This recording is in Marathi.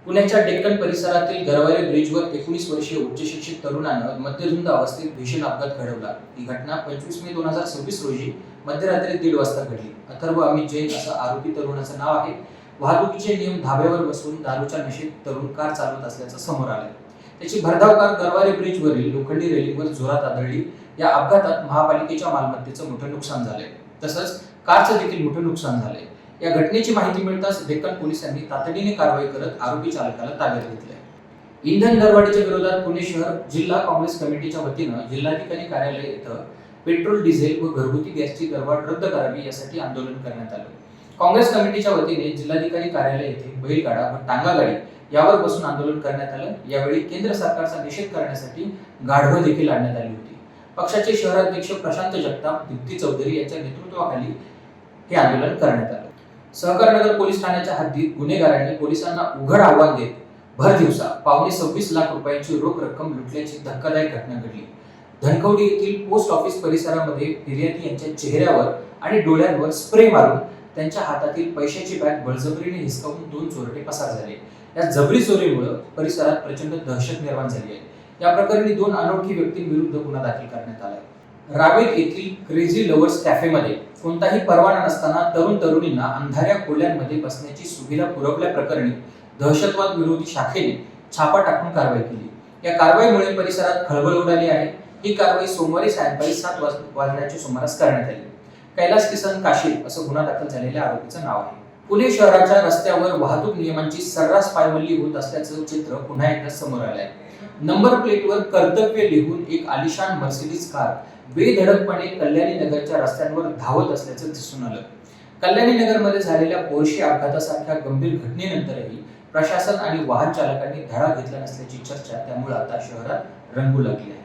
पुण्याच्या डेक्कन परिसरातील गरवारे ब्रिजवर 19 वर्षीय उच्चशिक्षित तरुणानं मद्यधुंद अवस्थेत भीषण अपघात घडवला। ही घटना 25 मे 2026 रोजी मध्यरात्री 1:30 वाजता घडली। अथर्व अमित जैन असं आरोपी तरुणाचं नाव आहे। वाहतुकीचे नियम धाब्यावर बसून दारूच्या नशेत तरुण कार चालवत असल्याचं समोर आलंय। त्याची भरधाव कार गरवारे ब्रिजवरील लोखंडी रेलिंगवर जोरात आदळली। या अपघातात महापालिकेच्या मालमत्तेचं मोठं नुकसान झालंय, तसंच कारचं देखील मोठं नुकसान झालंय। या घटनेची माहिती मिळताच डेक्कन पोलिसांनी तातडीने कारवाई करत आरोपी चालकाला ताब्यात घेतलंय। इंधन दरवाढीच्या विरोधात पुणे शहर जिल्हा काँग्रेस कमिटीच्या वतीनं जिल्हाधिकारी कार्यालय येथे पेट्रोल, डिझेल व घरगुती गॅसची दरवाढ रद्द करावी यासाठी आंदोलन करण्यात आलं। काँग्रेस कमिटीच्या वतीने जिल्हाधिकारी कार्यालय येथे बैलगाडा व टांगा गाडी यावर बसून आंदोलन करण्यात आलं। यावेळी केंद्र सरकारचा निषेध करण्यासाठी गाढवं देखील आणण्यात आली होती। पक्षाचे शहराध्यक्ष प्रशांत जगताप, दीप्ती चौधरी यांच्या नेतृत्वाखाली हे आंदोलन करण्यात आलं। सहकारनगर पोलीस ठाण्याच्या हद्दीत गुन्हेगारांनी पोलिसांना उघड आव्हान देत भर दिवसा 26 लाख रुपयांची रोख रक्कम लुटल्याची धक्कादायक घटना घडली। धनकवडी येथील पोस्ट ऑफिस परिसरामध्ये फिर्यादी यांच्या चेहऱ्यावर आणि डोळ्यांवर स्प्रे मारून त्यांच्या हातातील पैशाची बॅग बळजबरीने हिसकावून 2 चोरटे पसार झाले। या जबरी चोरीमुळे परिसरात प्रचंड दहशत निर्माण झाली आहे। या प्रकरणी 2 अनोळखी व्यक्तींविरुद्ध गुन्हा दाखल करण्यात आला आहे। रावेत येथील क्रेझी लव्हर्स कॅफेमध्ये कोणताही परवाना नसताना तरुण तरुणींना अंधाऱ्या खोल्यांमध्ये बसण्याची सुविधा पुरवल्याप्रकरणी दहशतवाद विरोधी शाखेने छापा टाकून कारवाई केली। या कारवाईमुळे परिसरात खळबळ उडाली आहे। ही कारवाई सोमवारी सायंकाळी 7 वाजण्याच्या सुमारास करण्यात आली। कैलास किसन काशीद असं गुन्हा दाखल झालेल्या आरोपीचं नाव आहे। पुणे शहराच्या रस्त्यावर वाहतूक नियमांची सर्रास पायमल्ली होत असल्याचं चित्र पुन्हा एकदा समोर आलंय। नंबर प्लेटवर कर्तव्य लिहून एक आलिशान मर्सिडीज कार बेधडकपणे कल्याणी नगरच्या रस्त्यांवर धावत असल्याचं दिसून आलं। कल्याणी नगरमध्ये झालेल्या पोर्शे अपघातासारख्या गंभीर घटनेनंतरही प्रशासन आणि वाहन चालकांनी धडा घेतला नसल्याची चर्चा त्यामुळे आता शहरात रंगू लागली आहे।